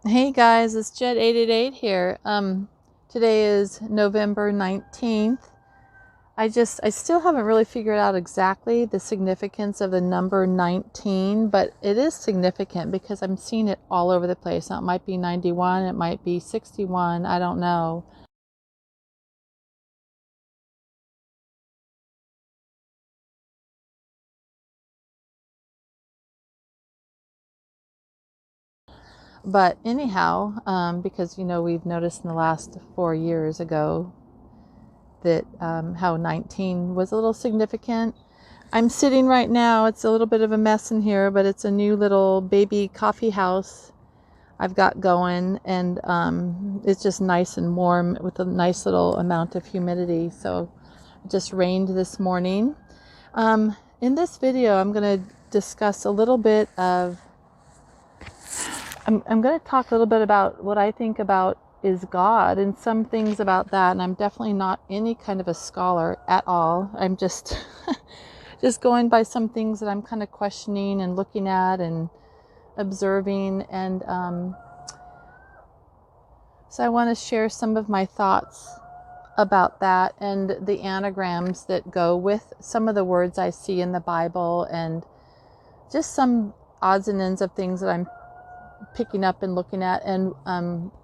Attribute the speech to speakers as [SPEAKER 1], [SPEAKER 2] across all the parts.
[SPEAKER 1] Hey guys, it's Jet888 here. Today is November 19th. I still haven't really figured out exactly the significance of the number 19, but it is significant because I'm seeing it all over the place. Now, it might be 91, it might be 61, I don't know. But anyhow, because we've noticed in the last 4 years ago that how 19 was a little significant. I'm sitting right now, it's a little bit of a mess in here, but it's a new little baby coffee house I've got going, and it's just nice and warm with a nice little amount of humidity. So it just rained this morning. In this video, I'm going to discuss a little bit of, I'm going to talk a little bit about what I think about is God and some things about that. And I'm definitely not any kind of a scholar at all. I'm just just going by some things that I'm kind of questioning and looking at and observing. And so I want to share some of my thoughts about that and the anagrams that go with some of the words I see in the Bible, and just some odds and ends of things that I'm picking up and looking at. And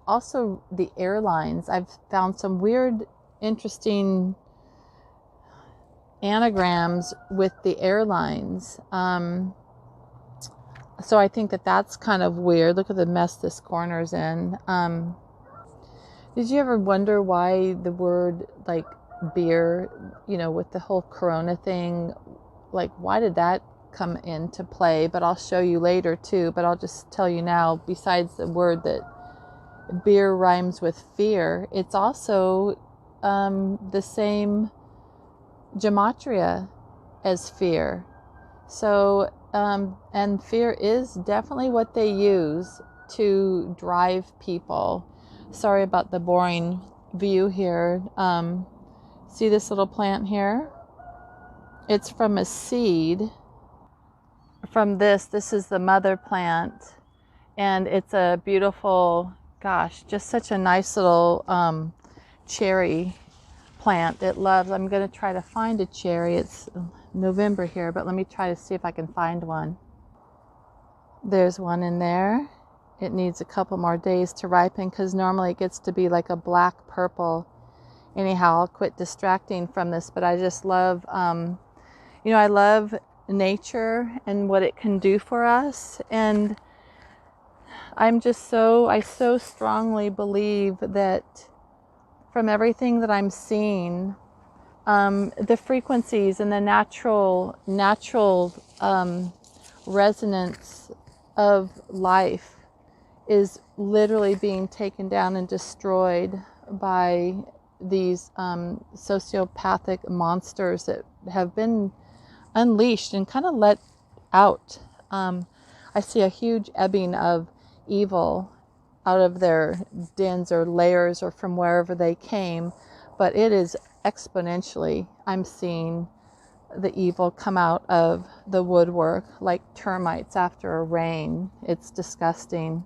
[SPEAKER 1] also the airlines. I've found some weird, interesting anagrams with the airlines. So I think that that's kind of weird. Look at the mess this corner's in. Did you ever wonder why the word like beer, with the whole Corona thing, like why did that come into play? But I'll show you later too. But I'll just tell you now, besides the word that beer rhymes with fear, it's also the same gematria as fear. So, and fear is definitely what they use to drive people. Sorry about the boring view here. See this little plant here? It's from a seed. From this is the mother plant, and it's a beautiful, gosh, just such a nice little cherry plant. It loves, I'm going to try to find a cherry. It's November here, but let me try to see if I can find one. There's one in there. It needs a couple more days to ripen because normally it gets to be like a black purple. Anyhow, I'll quit distracting from this, but I just love, I love nature and what it can do for us. And I so strongly believe that from everything that I'm seeing, the frequencies and the natural resonance of life is literally being taken down and destroyed by these sociopathic monsters that have been unleashed and kind of let out. I see a huge ebbing of evil out of their dens or layers or from wherever they came, but it is exponentially, I'm seeing the evil come out of the woodwork like termites after a rain. It's disgusting.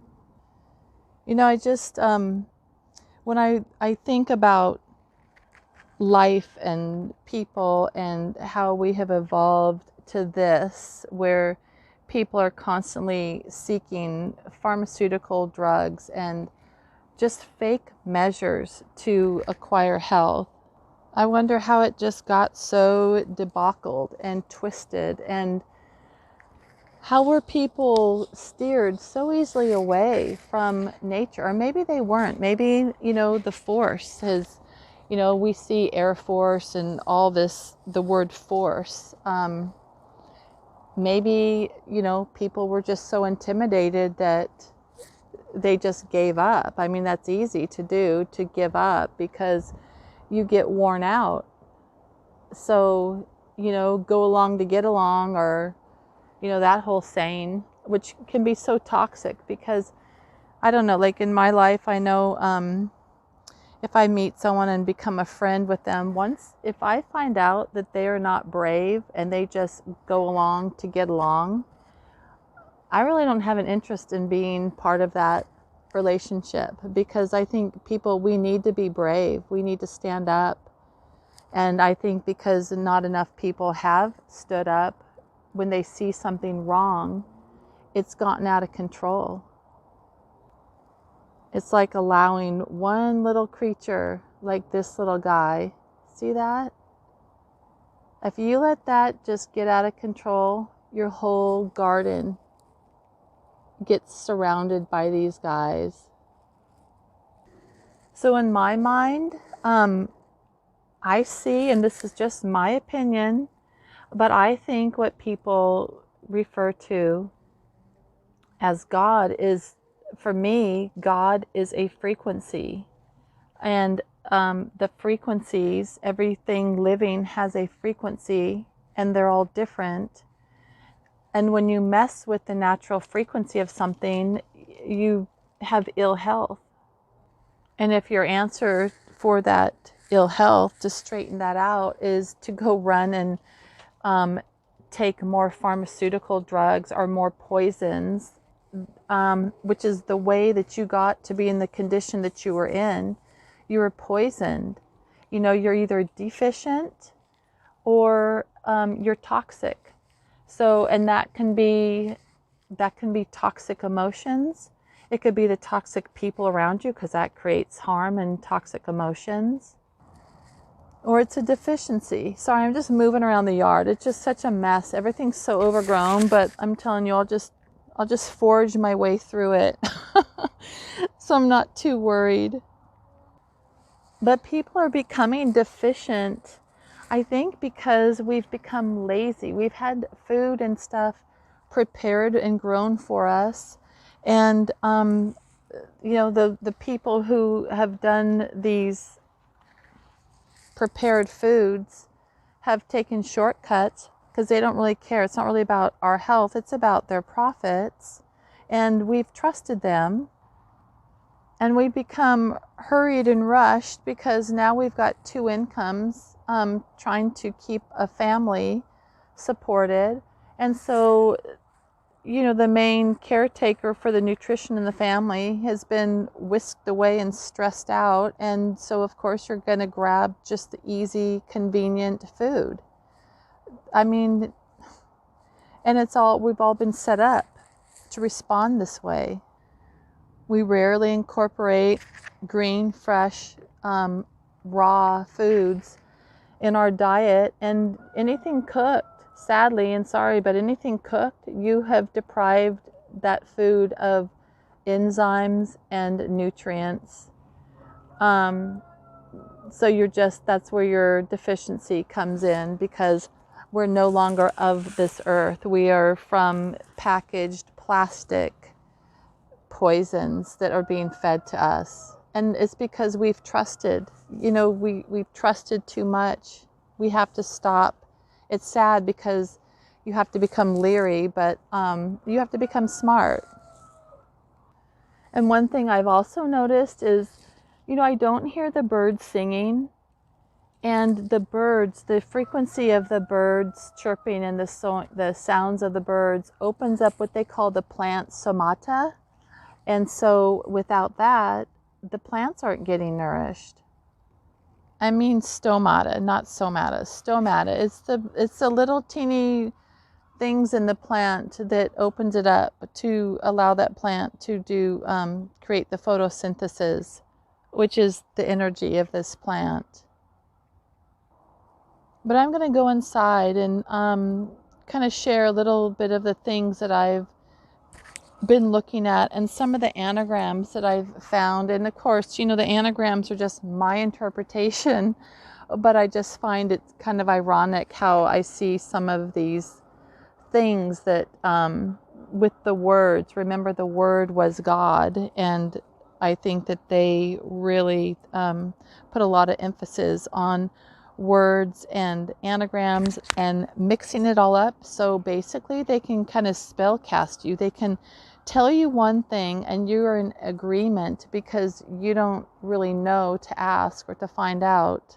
[SPEAKER 1] I just, when I think about life and people and how we have evolved to this, where people are constantly seeking pharmaceutical drugs and just fake measures to acquire health. I wonder how it just got so debauched and twisted, and how were people steered so easily away from nature? Or maybe they weren't. Maybe, the force has, we see Air Force and all this, the word force. Maybe, people were just so intimidated that they just gave up. I mean, that's easy to do, to give up, because you get worn out. So, go along to get along, or, that whole saying, which can be so toxic because, I don't know, like in my life, I know if I meet someone and become a friend with them, if I find out that they are not brave and they just go along to get along, I really don't have an interest in being part of that relationship, because I think people, we need to be brave. We need to stand up. And I think because not enough people have stood up when they see something wrong, it's gotten out of control. It's like allowing one little creature like this little guy, see that? If you let that just get out of control, your whole garden gets surrounded by these guys. So in my mind, I see, and this is just my opinion, but I think what people refer to as God is, for me, God is a frequency. And the frequencies, everything living has a frequency, and they're all different. And when you mess with the natural frequency of something, you have ill health. And if your answer for that ill health, to straighten that out, is to go run and take more pharmaceutical drugs or more poisons, which is the way that you got to be in the condition that you were in. You were poisoned. You know, you're either deficient or you're toxic. So, and that can be toxic emotions. It could be the toxic people around you, because that creates harm and toxic emotions. Or it's a deficiency. Sorry, I'm just moving around the yard. It's just such a mess. Everything's so overgrown, but I'm telling you, I'll just forge my way through it. So I'm not too worried. But people are becoming deficient, I think, because we've become lazy. We've had food and stuff prepared and grown for us. And, you know, the people who have done these prepared foods have taken shortcuts because they don't really care. It's not really about our health. It's about their profits. And we've trusted them. And we become hurried and rushed because now we've got two incomes, trying to keep a family supported. And so, you know, the main caretaker for the nutrition in the family has been whisked away and stressed out. And so, of course, you're going to grab just the easy, convenient food. I mean, and we've all been set up to respond this way. We rarely incorporate green, fresh, raw foods in our diet, and anything cooked, sadly and sorry, but anything cooked, you have deprived that food of enzymes and nutrients. So that's where your deficiency comes in, because we're no longer of this earth. We are from packaged plastic poisons that are being fed to us. And it's because we've trusted, you know, we've trusted too much. We have to stop. It's sad because you have to become leery, but you have to become smart. And one thing I've also noticed is, you know, I don't hear the birds singing, and the birds, the frequency of the birds chirping and the sounds of the birds opens up what they call the plant somata. And so without that, the plants aren't getting nourished. I mean stomata, not somata. Stomata. It's the little teeny things in the plant that opens it up to allow that plant to create the photosynthesis, which is the energy of this plant. But I'm going to go inside and kind of share a little bit of the things that I've been looking at and some of the anagrams that I've found. And of course, you know, the anagrams are just my interpretation, but I just find it kind of ironic how I see some of these things that with the words, remember the word was God, and I think that they really put a lot of emphasis on words and anagrams and mixing it all up. So basically they can kind of spell cast you. They can tell you one thing and you're in agreement because you don't really know to ask or to find out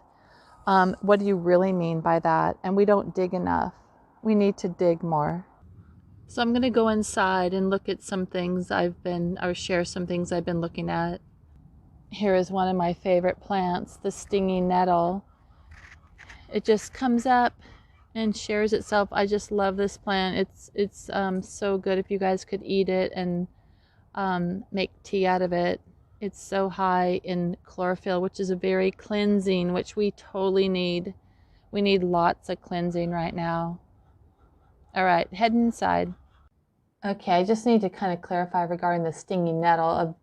[SPEAKER 1] what do you really mean by that. And we don't dig enough. We need to dig more. So I'm going to go inside and look at some things or share some things I've been looking at. Here is one of my favorite plants, the stinging nettle. It just comes up and shares itself. I just love this plant. It's so good if you guys could eat it and make tea out of it. It's so high in chlorophyll, which is a very cleansing, which we totally need. We need lots of cleansing right now. All right, head inside. Okay, I just need to kind of clarify regarding the stinging nettle. Of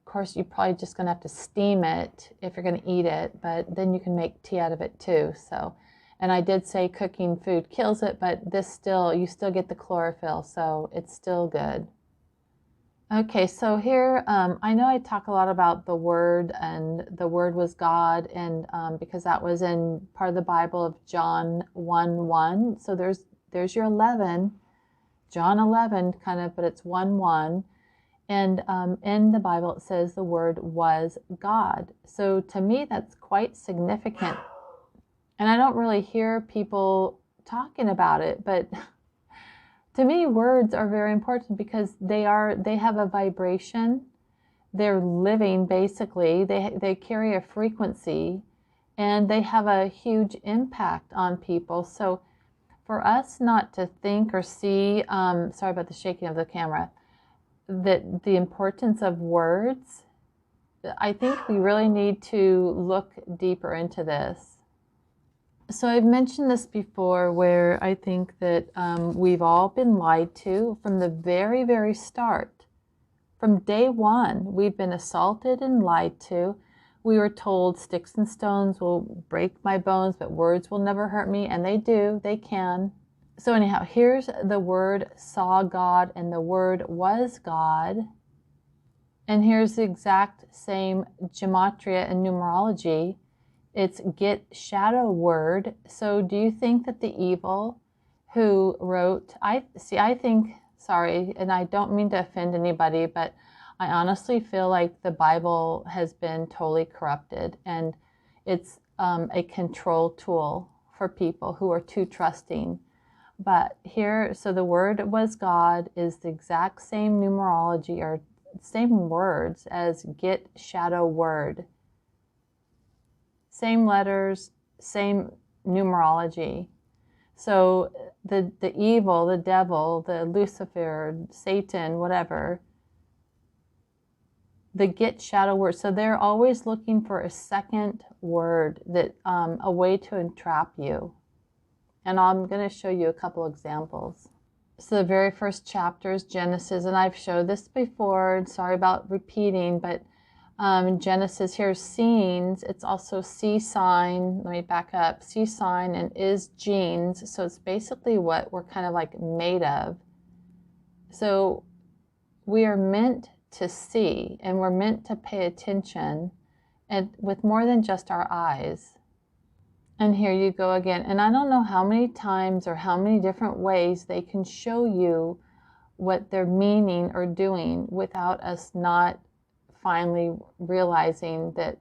[SPEAKER 1] course, you're probably just going to have to steam it if you're going to eat it, but then you can make tea out of it too. So, and I did say cooking food kills it, but you still get the chlorophyll, so it's still good. Okay, so here, I know I talk a lot about the Word, and the Word was God, and because that was in part of the Bible of John 1:1. So there's your 11. John 11 kind of, but it's 1:1. And in the Bible, it says the Word was God. So to me, that's quite significant. And I don't really hear people talking about it, but to me, words are very important because they have a vibration. They're living, basically. They carry a frequency, and they have a huge impact on people. So for us not to think or see, sorry about the shaking of the camera, that the importance of words, I think we really need to look deeper into this. So I've mentioned this before, where I think that we've all been lied to from the very, very start. From day one, we've been assaulted and lied to. We were told sticks and stones will break my bones, but words will never hurt me, and they do, they can. So anyhow, here's the Word saw God, and the Word was God. And here's the exact same gematria and numerology. It's get shadow word. So do you think that the evil who wrote, sorry, and I don't mean to offend anybody, but I honestly feel like the Bible has been totally corrupted, and it's a control tool for people who are too trusting. But here, so the Word was God is the exact same numerology or same words as get shadow word. Same letters, same numerology. So the evil, the devil, the Lucifer, Satan, whatever, the get shadow word. So they're always looking for a second word, that a way to entrap you. And I'm going to show you a couple examples. So the very first chapter is Genesis, and I've showed this before, and sorry about repeating, but Genesis, here's scenes. It's also C sign. Let me back up. C sign and is genes. So it's basically what we're kind of like made of. So we are meant to see, and we're meant to pay attention, and with more than just our eyes. And here you go again. And I don't know how many times or how many different ways they can show you what they're meaning or doing without us not finally realizing that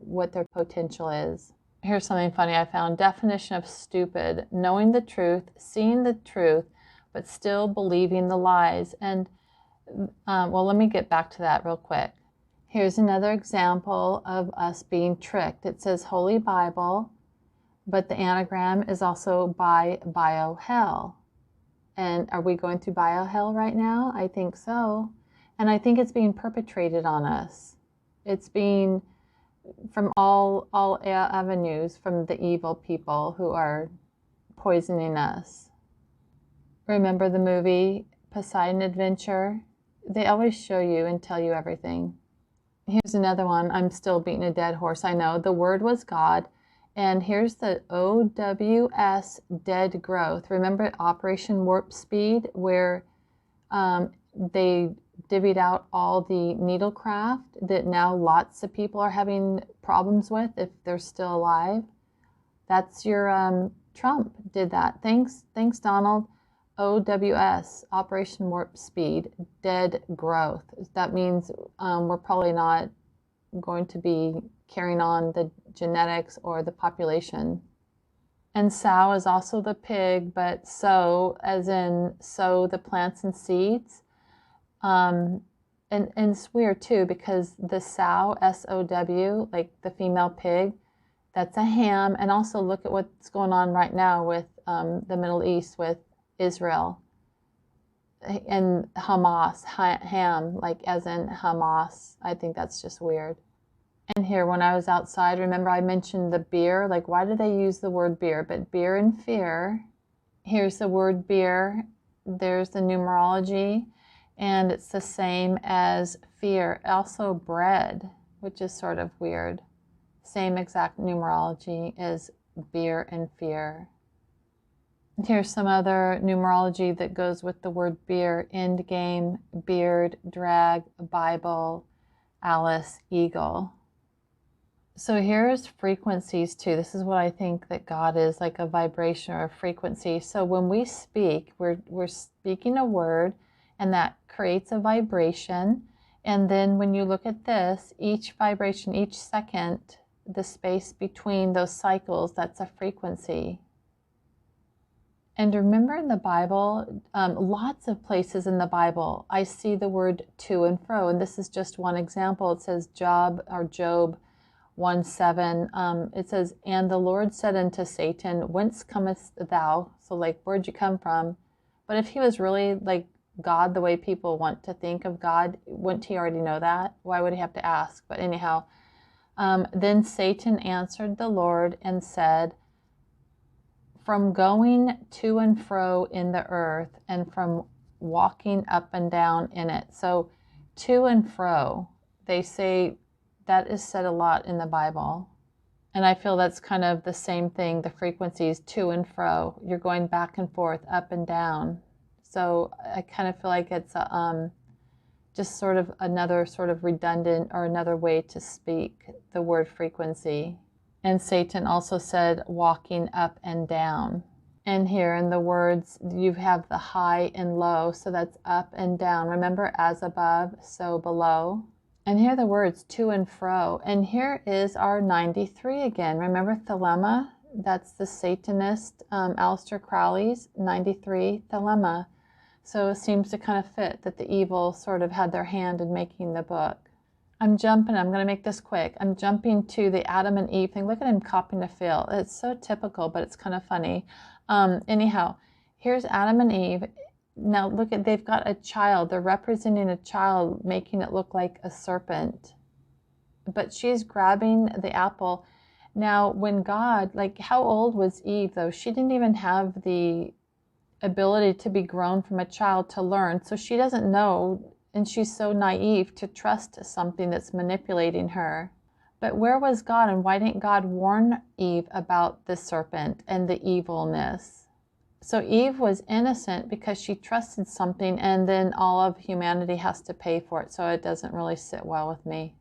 [SPEAKER 1] what their potential is. Here's something funny I found. Definition of stupid: knowing the truth, seeing the truth, but still believing the lies. And well, let me get back to that real quick. Here's another example of us being tricked. It says Holy Bible, but the anagram is also by bio-hell. And are we going through bio-hell right now? I think so. And I think it's being perpetrated on us. It's being from all avenues, from the evil people who are poisoning us. Remember the movie Poseidon Adventure? They always show you and tell you everything. Here's another one. I'm still beating a dead horse, I know. The Word was God. And here's the OWS dead growth. Remember Operation Warp Speed, where they divvied out all the needlecraft that now lots of people are having problems with if they're still alive? That's your Trump did that. Thanks, Donald. OWS, Operation Warp Speed, dead growth. That means we're probably not going to be carrying on the genetics or the population. And sow is also the pig, but sow as in sow the plants and seeds. And it's weird too, because the sow, S-O-W, like the female pig, that's a ham. And also look at what's going on right now with the Middle East, with Israel and Hamas, ham, like as in Hamas. I think that's just weird. And here, when I was outside, remember I mentioned the beer? Like, why do they use the word beer? But beer and fear. Here's the word beer. There's the numerology. And it's the same as fear. Also bread, which is sort of weird. Same exact numerology as beer and fear. And here's some other numerology that goes with the word beer. End game, beard, drag, Bible, Alice, eagle. So here's frequencies too. This is what I think that God is, like a vibration or a frequency. So when we speak, we're speaking a word, and that creates a vibration. And then when you look at this, each vibration, each second, the space between those cycles, that's a frequency. And remember in the Bible, lots of places in the Bible, I see the word to and fro. And this is just one example. It says Job 1:7, it says, and the Lord said unto Satan, whence comest thou? So like, where'd you come from? But if he was really like God, the way people want to think of God, wouldn't he already know that? Why would he have to ask? But anyhow, then Satan answered the Lord and said, from going to and fro in the earth, and from walking up and down in it. So to and fro, they say, that is said a lot in the Bible. And I feel that's kind of the same thing, the frequencies to and fro. You're going back and forth, up and down. So I kind of feel like it's just sort of another sort of redundant or another way to speak the word frequency. And Satan also said walking up and down. And here in the words, you have the high and low. So that's up and down. Remember, as above, so below. And here are the words to and fro. And here is our 93 again. Remember thelema? That's the Satanist, Aleister Crowley's 93 thelema. So it seems to kind of fit that the evil sort of had their hand in making the book. I'm going to make this quick. I'm jumping to the Adam and Eve thing. Look at him copying a Phil. It's so typical, but it's kind of funny. Anyhow, here's Adam and Eve. Now look at, they've got a child. They're representing a child, making it look like a serpent. But she's grabbing the apple. Now when God, like how old was Eve though? She didn't even have the ability to be grown from a child to learn. So she doesn't know, and she's so naive to trust something that's manipulating her. But where was God, and why didn't God warn Eve about the serpent and the evilness? So Eve was innocent because she trusted something, and then all of humanity has to pay for it. So it doesn't really sit well with me,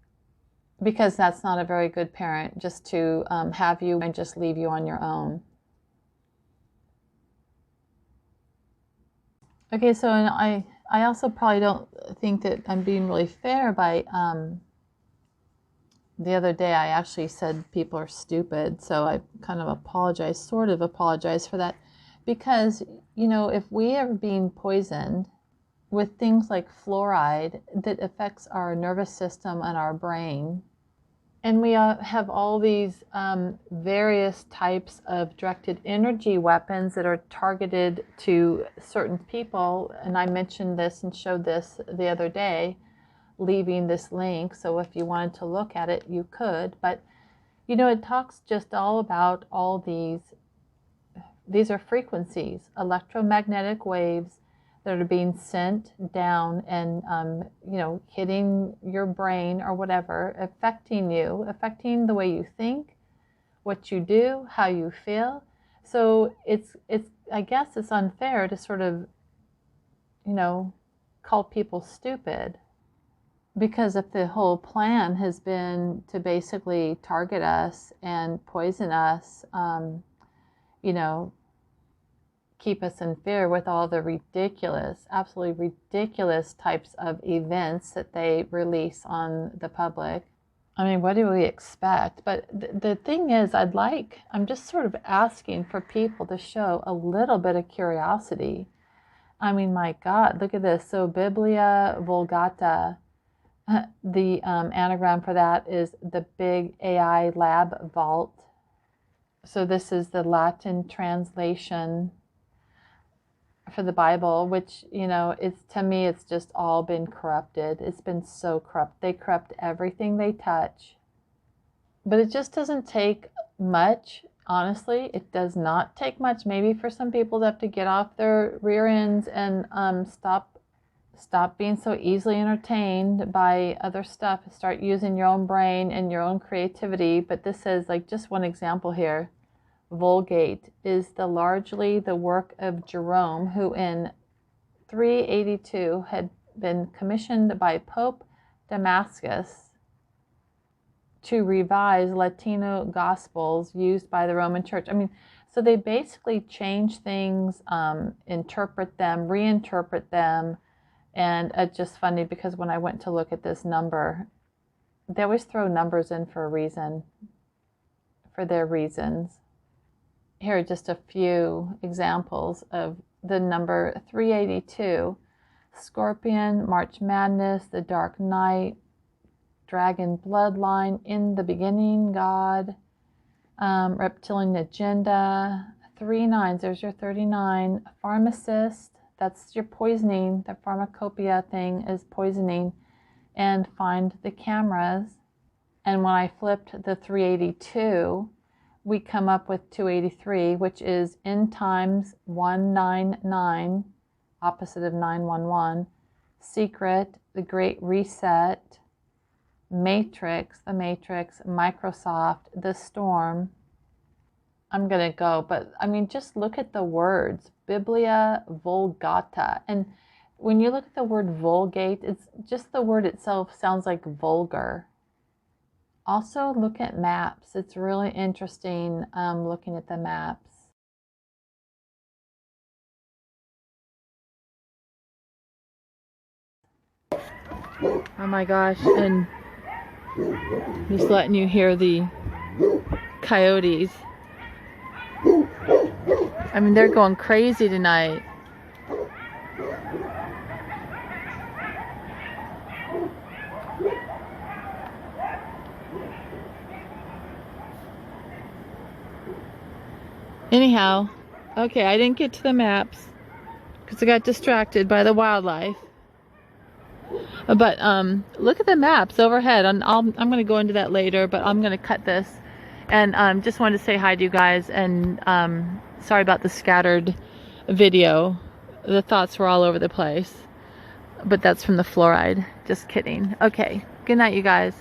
[SPEAKER 1] because that's not a very good parent, just to have you and just leave you on your own. Okay, so I also probably don't think that I'm being really fair by, the other day I actually said people are stupid, so I kind of sort of apologize for that. Because, you know, if we are being poisoned with things like fluoride that affects our nervous system and our brain, and we have all these various types of directed energy weapons that are targeted to certain people. And I mentioned this and showed this the other day, leaving this link. So if you wanted to look at it, you could. But, you know, it talks just all about all these. These are frequencies, electromagnetic waves that are being sent down and, you know, hitting your brain or whatever, affecting you, affecting the way you think, what you do, how you feel. So it's I guess it's unfair to sort of, you know, call people stupid, because if the whole plan has been to basically target us and poison us, you know, keep us in fear with all the ridiculous, absolutely ridiculous types of events that they release on the public. I mean, what do we expect? But the thing is, I'm just sort of asking for people to show a little bit of curiosity. I mean, my God, look at this. So, Biblia Vulgata, the anagram for that is the big AI lab vault. So, this is the Latin translation for the Bible, which, it's, to me, it's just all been corrupted. It's been so corrupt. They corrupt everything they touch. But it just doesn't take much. Honestly, it does not take much. Maybe for some people to have to get off their rear ends and stop being so easily entertained by other stuff. Start using your own brain and your own creativity. But this is like just one example here. Vulgate is largely the work of Jerome, who in 382 had been commissioned by Pope Damascus to revise Latino Gospels used by the Roman Church. I mean, so they basically change things, interpret them, reinterpret them, and it's just funny because when I went to look at this number, they always throw numbers in for a reason, for their reasons. Here are just a few examples of the number 382, Scorpion, March Madness, The Dark Knight, Dragon Bloodline, In the Beginning, God, Reptilian Agenda, 3 nines, there's your 39, Pharmacist, that's your poisoning, the pharmacopoeia thing is poisoning, and Find the Cameras. And when I flipped the 382, we come up with 283, which is End Times 199, opposite of 911, Secret, The Great Reset, Matrix, The Matrix, Microsoft, The Storm. I'm going to go, but I mean, just look at the words, Biblia Vulgata. And when you look at the word vulgate, it's just the word itself sounds like vulgar. Also, look at maps. It's really interesting looking at the maps. Oh my gosh, and just letting you hear the coyotes. I mean, they're going crazy tonight. Anyhow, okay, I didn't get to the maps because I got distracted by the wildlife. But look at the maps overhead. I'm going to go into that later, but I'm going to cut this. And just wanted to say hi to you guys. And sorry about the scattered video. The thoughts were all over the place. But that's from the fluoride. Just kidding. Okay. Good night, you guys.